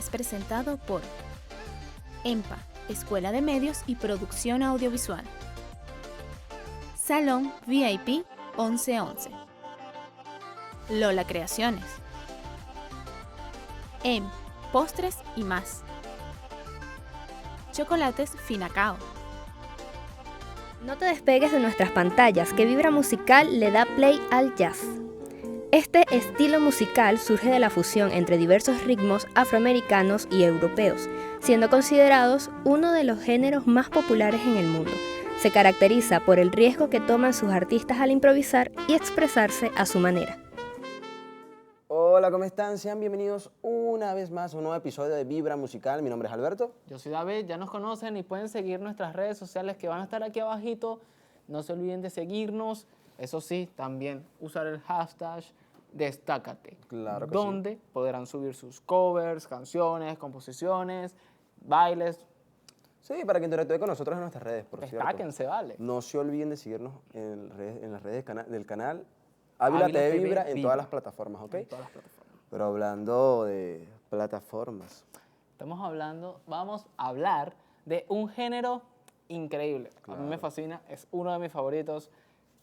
es presentado por EMPA, Escuela de Medios y Producción Audiovisual. Salón VIP 1111. Lola Creaciones. Postres y más. Chocolates Finacao. No te despegues de nuestras pantallas, que Vibra Musical le da play al jazz. Este estilo musical surge de la fusión entre diversos ritmos afroamericanos y europeos, siendo considerados uno de los géneros más populares en el mundo. Se caracteriza por el riesgo que toman sus artistas al improvisar y expresarse a su manera. Hola, ¿cómo están? Sean bienvenidos una vez más a un nuevo episodio de Vibra Musical. Mi nombre es Alberto. Yo soy David, ya nos conocen y pueden seguir nuestras redes sociales que van a estar aquí abajito. No se olviden de seguirnos. Eso sí, también usar el hashtag Destácate. Claro que donde podrán subir sus covers, canciones, composiciones, bailes. Sí, para que interactúe con nosotros en nuestras redes, por cierto. Destáquense, vale. No se olviden de seguirnos en las redes del canal Ávila TV Vibra en todas las plataformas, ¿ok? En todas las plataformas. Pero hablando de plataformas. Vamos a hablar de un género increíble. Claro. A mí me fascina, es uno de mis favoritos.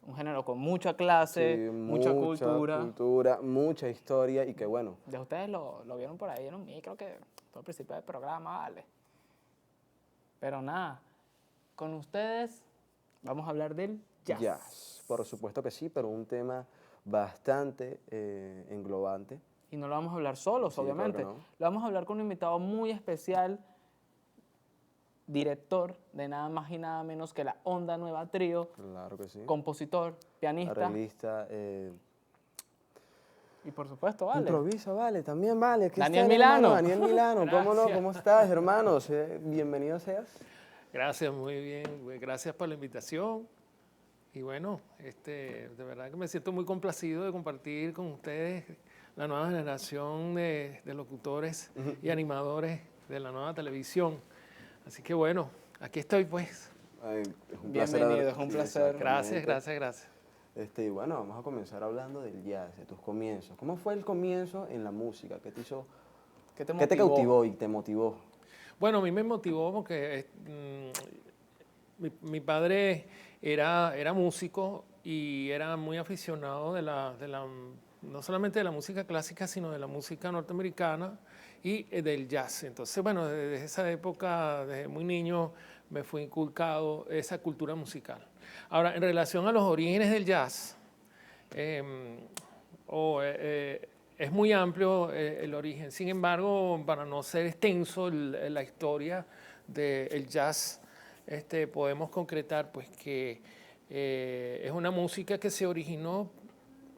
Un género con mucha clase, Sí, mucha cultura. Mucha historia y que bueno. Ya ustedes lo vieron por ahí en un micro que fue al principio del programa, vale. Pero nada, con ustedes vamos a hablar del jazz. Por supuesto que sí, pero un tema bastante englobante. Y no lo vamos a hablar solos, Sí, obviamente. claro que no. Lo vamos a hablar con un invitado muy especial, director de nada más y nada menos que la Onda Nueva Trío, Claro que sí. compositor, pianista Arreglista, y por supuesto, vale. improvisa, vale, también vale. Aquí Daniel está el Milano. hermano Daniel Milano, ¿cómo no? Gracias. ¿Cómo estás, hermanos? Bienvenido seas. Gracias, muy bien. Gracias por la invitación. Y bueno, de verdad que me siento muy complacido de compartir con ustedes la nueva generación de locutores y animadores de la nueva televisión. Así que bueno, aquí estoy pues. Ay, es un Bienvenido, es un placer. Gracias, gracias, gracias. Y bueno, vamos a comenzar hablando del jazz, de tus comienzos. ¿Cómo fue el comienzo en la música? ¿Qué te hizo? ¿Qué te ¿Qué te motivó? cautivó y te motivó? Bueno, a mí me motivó porque mi padre era músico y era muy aficionado no solamente de la música clásica, sino de la música norteamericana y del jazz. Entonces, bueno, desde esa época, desde muy niño, me fue inculcado esa cultura musical. Ahora, en relación a los orígenes del jazz, es muy amplio el origen. Sin embargo, para no ser extenso la historia del jazz, podemos concretar pues, que es una música que se originó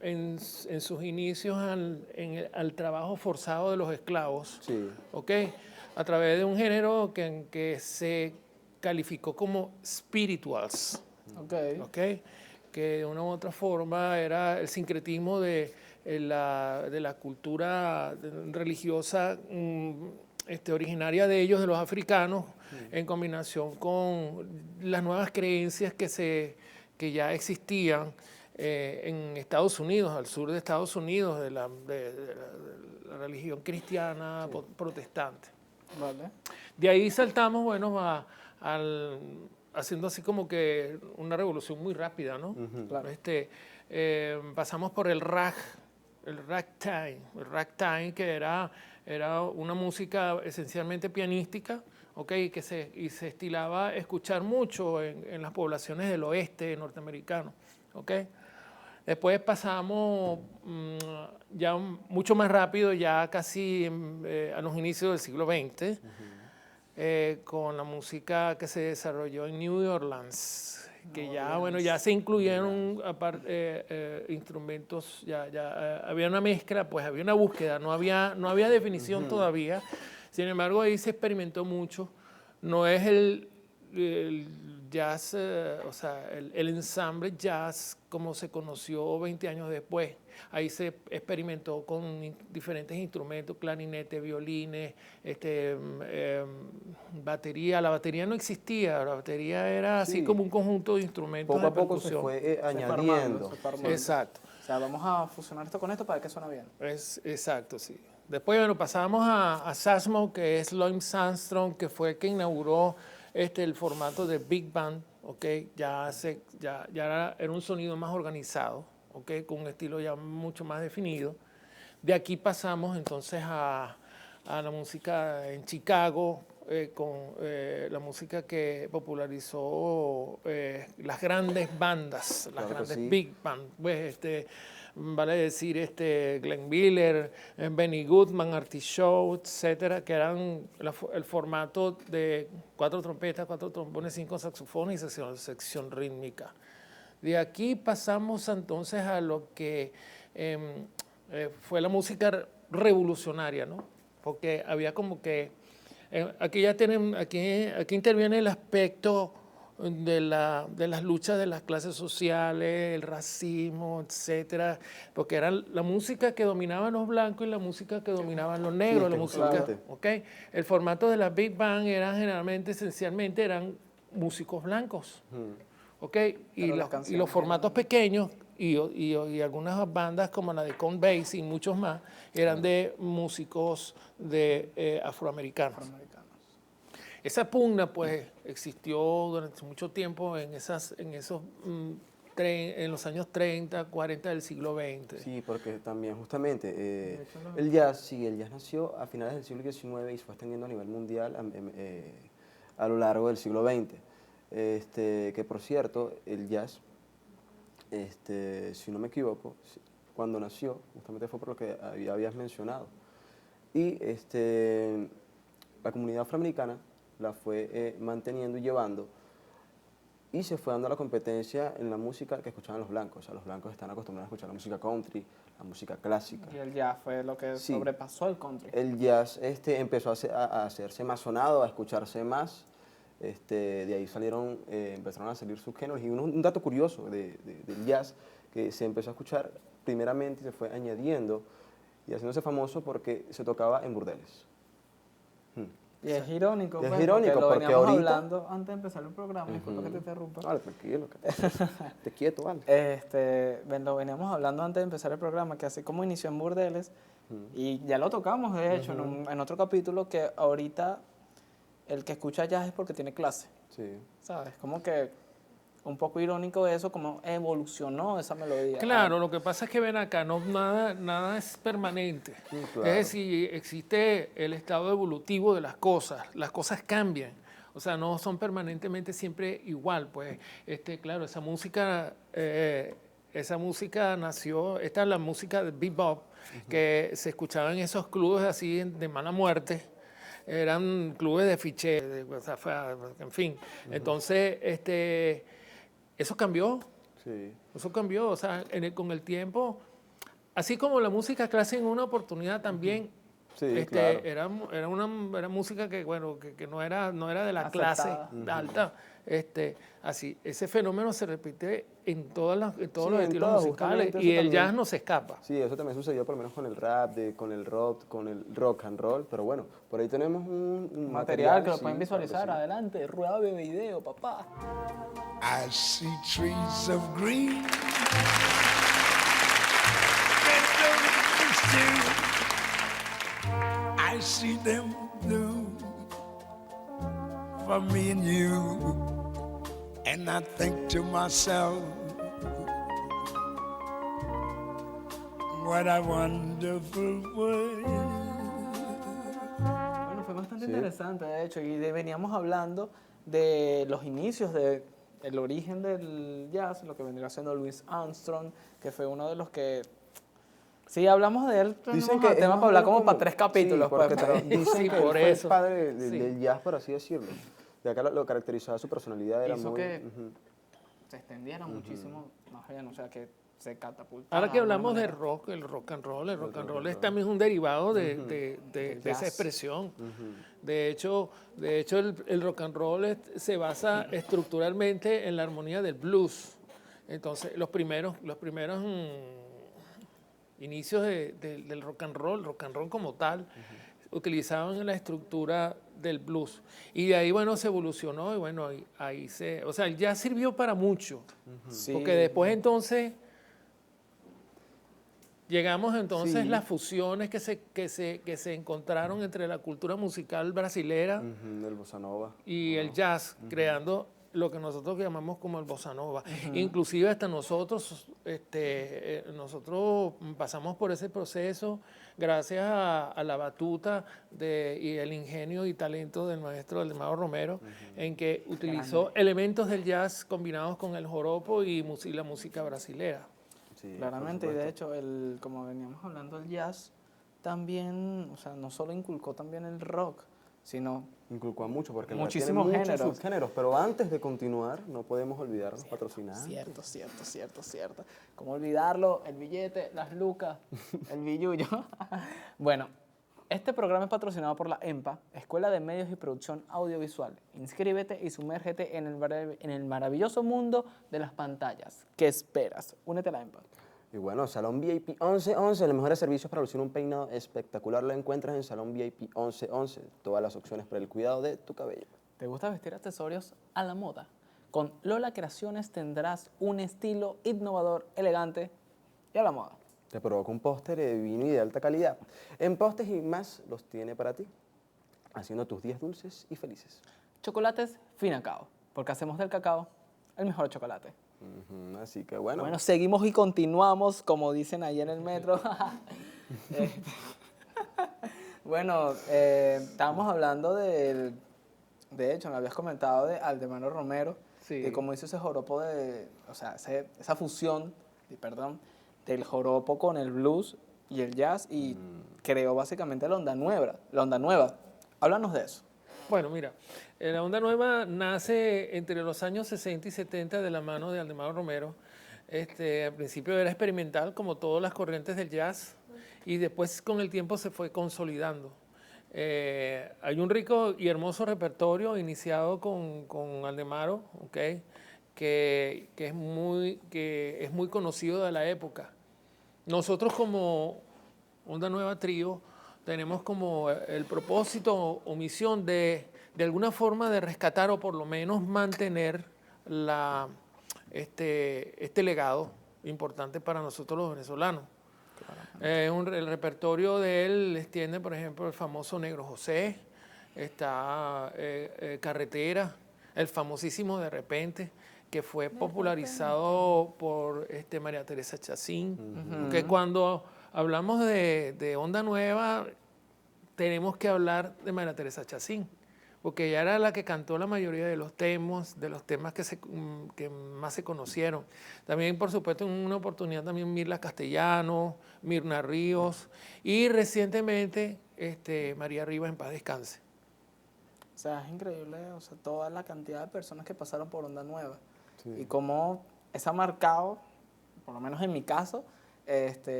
en sus inicios al trabajo forzado de los esclavos, Sí. ¿okay? A través de un género que se calificó como spirituals. Okay. Que de una u otra forma era el sincretismo de la cultura religiosa originaria de ellos, de los africanos, en combinación con las nuevas creencias que ya existían en Estados Unidos, al sur de Estados Unidos, de la religión cristiana protestante. Vale. De ahí saltamos, bueno, haciendo así como que una revolución muy rápida, ¿no? Claro. Pasamos por el ragtime, que era una música esencialmente pianística, ¿okay? Y se estilaba escuchar mucho en las poblaciones del oeste norteamericano, ¿okay? Después pasamos ya mucho más rápido, ya casi a los inicios del siglo XX, con la música que se desarrolló en New Orleans, que ya se incluyeron instrumentos, había una mezcla, pues había una búsqueda, no había definición todavía. Sin embargo, ahí se experimentó mucho. No es el jazz, el ensamble jazz como se conoció 20 años después. Ahí se experimentó con diferentes instrumentos, clarinete, violines, batería. La batería no existía, la batería era así como un conjunto de instrumentos Poco a de poco se percusión. fue añadiendo. Se fue armando. Exacto. O sea, vamos a fusionar esto con esto para que suene bien. Exacto, sí. Después, bueno, pasamos a Sasmo, que es Louis Armstrong, que fue el que inauguró el formato de Big Band, ¿ok? Ya era un sonido más organizado, ¿ok? Con un estilo ya mucho más definido. De aquí pasamos entonces a la música en Chicago, con la música que popularizó las grandes bandas, las Claro que grandes sí. Big Band. Pues, vale decir Glenn Miller, Benny Goodman, Artie Shaw, etcétera, que eran el formato de 4 trompetas, 4 trombones, 5 saxofones y sección rítmica. De aquí pasamos entonces a lo que fue la música revolucionaria, ¿no? Porque había como que aquí interviene el aspecto de las luchas de las clases sociales, el racismo, etcétera, porque era la música que dominaban los blancos y la música que dominaban los negros, la música, justamente. ¿ok? El formato de la Big Band esencialmente eran músicos blancos, ¿ok? Pero las Y canciones los formatos pequeños y algunas bandas como la de Count Basie y muchos más eran de músicos afroamericanos. Esa pugna pues existió durante mucho tiempo en los años 30, 40 del siglo XX. Sí, porque también justamente el jazz nació a finales del siglo XIX y se fue extendiendo a nivel mundial a lo largo del siglo XX. Que por cierto, el jazz, si no me equivoco, cuando nació, justamente fue por lo que habías mencionado. Y la comunidad afroamericana la fue manteniendo y llevando, y se fue dando la competencia en la música que escuchaban los blancos. O sea, los blancos están acostumbrados a escuchar la música country, la música clásica. Y el jazz fue lo que Sí. sobrepasó el country. El jazz empezó a hacerse más sonado, a escucharse más. De ahí empezaron a salir subgéneros. Y un dato curioso del jazz, que se empezó a escuchar primeramente y se fue añadiendo y haciéndose famoso porque se tocaba en burdeles. Y es irónico, Y es pues, irónico, porque lo porque veníamos ahorita- hablando antes de empezar el programa, disculpa que te interrumpa. Vale, tranquilo, te quieto, vale. Lo veníamos hablando antes de empezar el programa, que así como inició en burdeles, y ya lo tocamos, de hecho, en otro capítulo, que ahorita el que escucha jazz es porque tiene clase, Sí. ¿sabes? Como que un poco irónico eso, como evolucionó esa melodía. Claro, lo que pasa es que ven acá, nada es permanente. claro. Es decir, existe el estado evolutivo de las cosas cambian. O sea, no son permanentemente siempre igual. Pues, claro, esa música nació, esta es la música de bebop, que se escuchaba en esos clubes así de mala muerte. Eran clubes de fiché, en fin. Entonces, eso cambió. Sí. Eso cambió, o sea, con el tiempo, así como la música clásica en una oportunidad también, Sí, claro. era música que, bueno, que no era de la Aceptada. clase alta. Así, ese fenómeno se repite en todos los Sí, estilos en todas, musicales justamente y eso el también. jazz no se escapa. Sí, eso también sucedió por lo menos con el rap, con el rock, con el rock and roll, pero bueno, por ahí tenemos un Material que lo sí, pueden visualizar, claro que adelante, rueda de video, papá. I see trees of green. I see them blue for me and you. And I think to myself, what a wonderful world. Bueno, fue bastante interesante, de hecho, y veníamos hablando de los inicios del origen del jazz, lo que vendría siendo Louis Armstrong, que fue uno de los que... Sí, hablamos de él, Dicen tenemos que tema es para hablar más o como menos para 3 capítulos. sí, porque pues, pero- dicen Sí, que por él fue eso. el padre Sí. del jazz, por así decirlo. De acá lo caracterizaba su personalidad, era Hizo muy... que- ujú. se extendiera muchísimo más bien, o sea, que se catapultara. Ahora que de alguna hablamos de manera. rock, el rock and roll es también un derivado de esa jazz. expresión. De hecho, el rock and roll se basa estructuralmente en la armonía del blues. Entonces, los primeros inicios del rock and roll como tal, utilizaban la estructura del blues. Y de ahí, bueno, se evolucionó y bueno, o sea, el jazz sirvió para mucho. Sí, Porque después entonces Llegamos entonces Sí. las fusiones que se encontraron entre la cultura musical brasilera El bossa nova. y el jazz, creando lo que nosotros llamamos como el bossa nova. Inclusive hasta nosotros pasamos por ese proceso gracias a la batuta y el ingenio y talento del maestro Aldemaro Romero, en que utilizó elementos del jazz combinados con el joropo y la música brasilera. Sí, por Claramente, y supuesto. de hecho, como veníamos hablando, el jazz también, o sea, no solo inculcó también el rock, sino Inculcó a mucho porque muchísimos tiene muchos géneros. subgéneros, pero antes de continuar no podemos olvidar los patrocinantes. Cierto. ¿Cómo olvidarlo? El billete, las lucas, el billullo. Bueno, este programa es patrocinado por la EMPA, Escuela de Medios y Producción Audiovisual. Inscríbete y sumérgete en el maravilloso mundo de las pantallas. ¿Qué esperas? Únete a la EMPA. Y bueno, Salón VIP 1111, los mejores servicios para lucir un peinado espectacular lo encuentras en Salón VIP 1111. Todas las opciones para el cuidado de tu cabello. ¿Te gusta vestir accesorios a la moda? Con Lola Creaciones tendrás un estilo innovador, elegante y a la moda. Te provoca un póster de vino y de alta calidad. En Postes y más los tiene para ti, haciendo tus días dulces y felices. Chocolates Finacao, porque hacemos del cacao el mejor chocolate. Así que bueno, Bueno, seguimos y continuamos, como dicen ahí en el metro. Este, bueno, estábamos hablando de hecho, me habías comentado de Aldemaro Romero, Sí. de cómo hizo ese joropo o sea, esa fusión, del joropo con el blues y el jazz, y creó básicamente la onda nueva. Háblanos de eso. Bueno, mira, la onda nueva nace entre los años 60 y 70 de la mano de Aldemaro Romero. Al principio era experimental, como todas las corrientes del jazz, y después con el tiempo se fue consolidando. Hay un rico y hermoso repertorio iniciado con Aldemaro, ¿okay? que es muy conocido de la época. Nosotros como Onda Nueva Trío tenemos como el propósito o misión de alguna forma de rescatar o por lo menos mantener este legado importante para nosotros los venezolanos. El repertorio de él extiende, por ejemplo, el famoso Negro José, está Carretera, el famosísimo De Repente, que fue popularizado por María Teresa Chacín. Que cuando hablamos de Onda Nueva, tenemos que hablar de María Teresa Chacín, porque ella era la que cantó la mayoría de los temas que más se conocieron. También, por supuesto, en una oportunidad también Mirla Castellano, Mirna Ríos y recientemente María Rivas, en paz descanse. O sea, es increíble, o sea, toda la cantidad de personas que pasaron por Onda Nueva. Y cómo eso ha marcado, por lo menos en mi caso,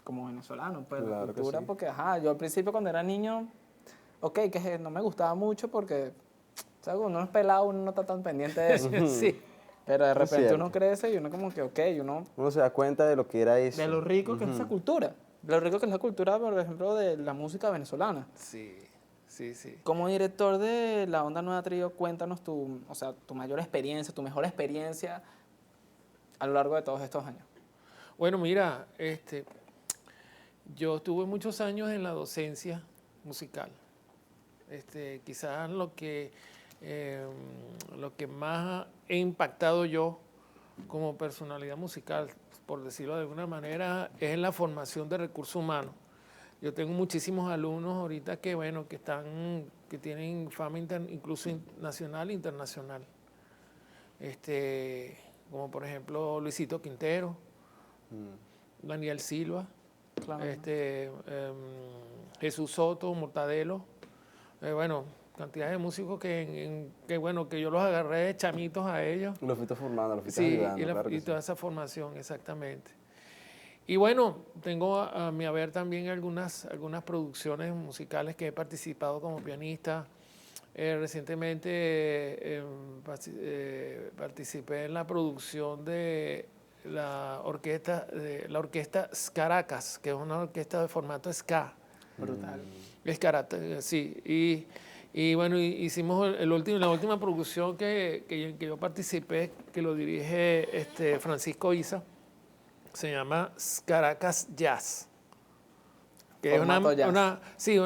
como venezolano, pues la Claro que cultura, sí. porque, yo al principio cuando era niño, que no me gustaba mucho porque, o sea, uno es pelado, uno no está tan pendiente de eso. Sí. Pero de repente cierto. uno crece y uno como que, uno uno se da cuenta de lo que era eso. de lo rico que es esa cultura. De lo rico que es la cultura, por ejemplo, de la música venezolana. Sí. Como director de la Onda Nueva Trío, cuéntanos tu mayor experiencia, tu mejor experiencia a lo largo de todos estos años. Bueno, mira, yo estuve muchos años en la docencia musical. Quizás lo que más he impactado yo como personalidad musical, por decirlo de alguna manera, es en la formación de recursos humanos. Yo tengo muchísimos alumnos ahorita que tienen fama incluso nacional e internacional. Como por ejemplo Luisito Quintero, Daniel Silva, Claro. Jesús Soto, Mortadelo, cantidad de músicos que yo los agarré de chamitos a ellos. Lo fuiste formando, lo fuiste Sí, ayudando, claro que y sí. toda esa formación, exactamente. Y bueno, tengo a mi haber también algunas producciones musicales que he participado como pianista. Recientemente participé en la producción de la orquesta Caracas, que es una orquesta de formato ska. Brutal. Sí. Y bueno, hicimos la última producción que yo participé, que lo dirige Francisco Isa. se llama Caracas Jazz. Que Formato jazz. formato, Sí, es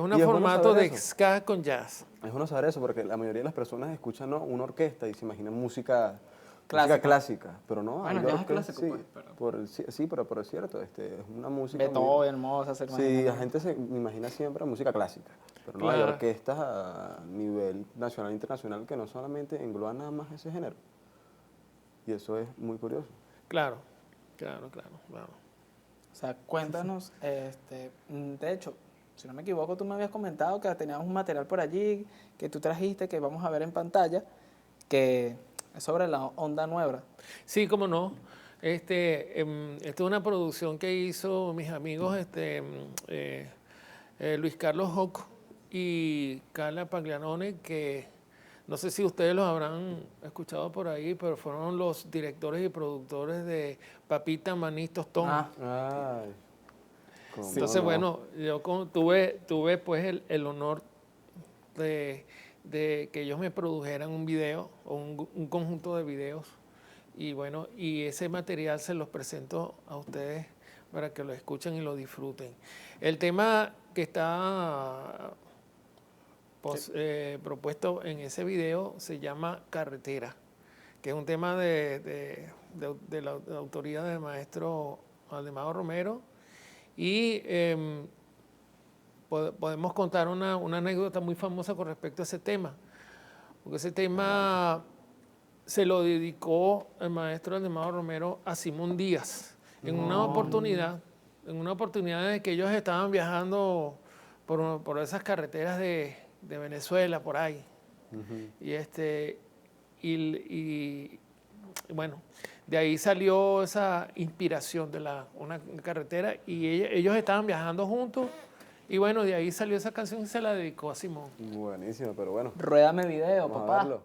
un y es bueno formato saber de eso. ska con jazz. Es bueno saber eso porque la mayoría de las personas escuchan, ¿no?, una orquesta y se imaginan música Clásica. clásica, pero no, Bueno, hay ya es orquestas, clásico, sí, pues, pero- pero es cierto, es una música muy- Beethoven, Mozart, se Sí, imagina. la gente se imagina siempre música clásica, pero no hay Claro. orquestas a nivel nacional e internacional que no solamente engloban nada más ese género. Y eso es muy curioso. Claro. O sea, cuéntanos, de hecho, si no me equivoco, tú me habías comentado que teníamos un material por allí que tú trajiste, que vamos a ver en pantalla, que es sobre la onda nueva. Sí, cómo no. Esta es una producción que hizo mis amigos Luis Carlos Hoc y Carla Paglianone, que no sé si ustedes los habrán escuchado por ahí, pero fueron los directores y productores de Papita Maní Tostón. Ah, Ay, cómo Entonces, no. bueno, yo tuve pues el honor de que ellos me produjeran un video o un conjunto de videos. Y bueno, y ese material se los presento a ustedes para que lo escuchen y lo disfruten. El tema que está propuesto en ese video se llama Carretera, que es un tema de la autoría del maestro Aldemaro Romero. Y podemos contar una anécdota muy famosa con respecto a ese tema, porque ese tema se lo dedicó el maestro Aldemaro Romero a Simón Díaz en una oportunidad de que ellos estaban viajando por esas carreteras de Venezuela, por ahí. Y bueno, de ahí salió esa inspiración de una carretera y ellos estaban viajando juntos y bueno, de ahí salió esa canción y se la dedicó a Simón. Buenísimo, pero bueno, ruédame video, vamos a papá. verlo.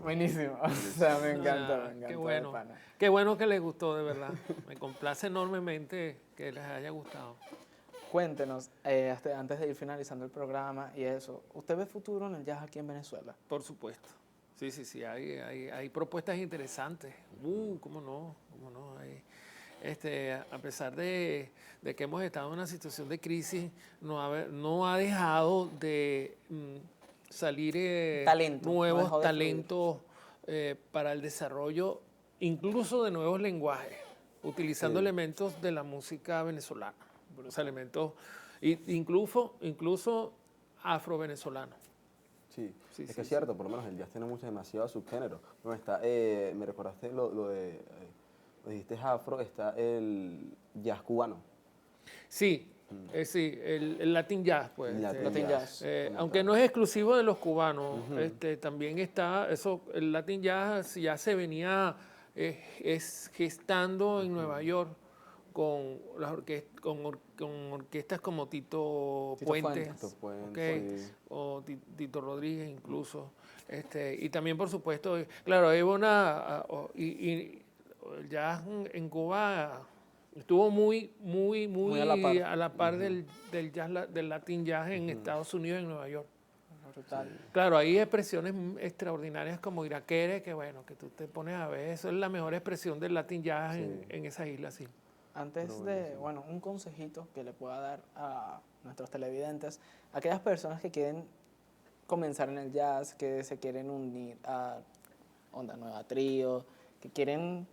Buenísimo. O sea, me encanta, Ah, me encanta. qué de bueno. pana. Qué bueno que les gustó, de verdad. Me complace enormemente que les haya gustado. Cuéntenos, antes de ir finalizando el programa y eso, ¿usted ve futuro en el jazz aquí en Venezuela? Por supuesto. Sí, hay propuestas interesantes. ¿Cómo no? A pesar de que hemos estado en una situación de crisis, no ha dejado de salir Talento, no nuevos dejó de talentos para el desarrollo, incluso de nuevos lenguajes, utilizando Sí. elementos de la música venezolana, o sea, elementos incluso afro-venezolanos. Sí, Sí, es sí, que es cierto, por lo menos el jazz tiene demasiados subgéneros. Bueno, está, me recordaste lo lo dijiste afro, está el jazz cubano. Sí, el Latin Jazz, pues. Latin jazz. Aunque no es exclusivo de los cubanos, también está, el Latin Jazz ya se venía gestando en Nueva York con con orquestas como Tito Tito Puente, Tito Puente, ¿ok? sí. O Tito Rodríguez incluso. Y también, por supuesto, claro, hay y el jazz en Cuba estuvo muy a la par. a la par del jazz, del Latin Jazz en Estados Unidos, en Nueva York. Brutal. Claro, hay expresiones extraordinarias como Iraquere, que bueno, que tú te pones a ver, eso es la mejor expresión del Latin Jazz en esas islas, sí. Antes de, bueno, un consejito que le pueda dar a nuestros televidentes, aquellas personas que quieren comenzar en el jazz, que se quieren unir a Onda Nueva Trío, que quieren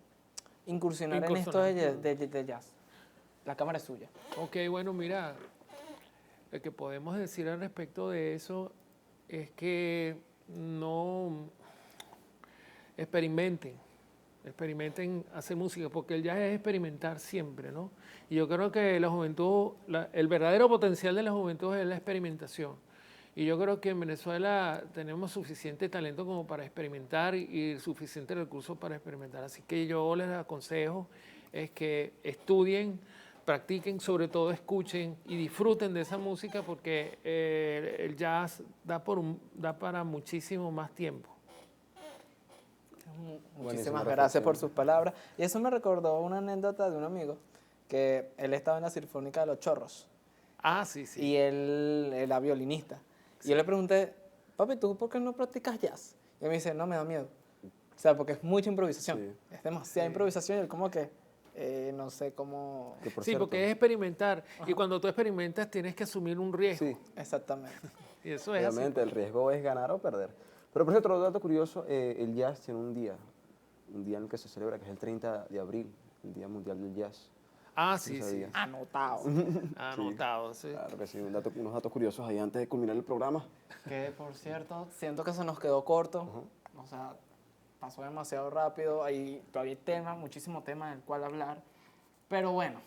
incursionar en esto de jazz. La cámara es suya. Ok, bueno, mira, lo que podemos decir al respecto de eso es que no experimenten hacer música, porque el jazz es experimentar siempre, ¿no? Y yo creo que la juventud, el verdadero potencial de la juventud es la experimentación. Y yo creo que en Venezuela tenemos suficiente talento como para experimentar y suficientes recursos para experimentar. Así que yo les aconsejo es que estudien, practiquen, sobre todo escuchen y disfruten de esa música porque el jazz da para muchísimo más tiempo. Muchísimas gracias por sus palabras. Y eso me recordó una anécdota de un amigo que él estaba en la Sinfónica de los Chorros Ah, sí, sí. y él era violinista. Y yo le pregunté, papi, ¿tú por qué no practicas jazz? Y él me dice, no, me da miedo. O sea, porque es mucha improvisación. Sí. Es demasiada improvisación y él como que, no sé cómo... Que por Sí, cierto, porque es experimentar. Y cuando tú experimentas tienes que asumir un riesgo. sí, Exactamente. Y eso es así. obviamente el riesgo es ganar o perder. Pero por cierto, otro dato curioso, el jazz tiene un día en el que se celebra, que es el 30 de abril, el Día Mundial del Jazz. Ah, sí, No sí. sabía. Anotado. Anotado, sí. Claro que sí, unos datos curiosos ahí antes de culminar el programa. Que, por cierto, siento que se nos quedó corto. O sea, pasó demasiado rápido. Hay todavía hay temas, muchísimo tema del cual hablar. Pero bueno,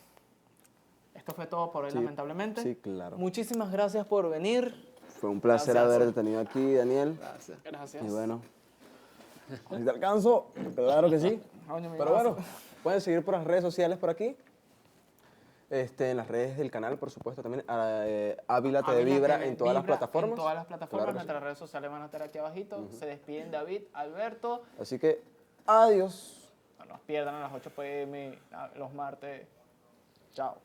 esto fue todo por hoy, Sí, lamentablemente. sí, claro. Muchísimas gracias por venir. Fue un placer Gracias. haberte tenido aquí, Daniel. Gracias. Y bueno, si te alcanzo, claro que sí. Coño, mi Pero vaso. bueno, pueden seguir por las redes sociales por aquí. En las redes del canal, por supuesto, también. Ávila TV Vibra en todas las plataformas. En todas las plataformas. Claro que sí. Nuestras redes sociales van a estar aquí abajito. Se despiden David, Alberto. Así que, adiós. No nos pierdan a las 8 p.m. los martes. Chao.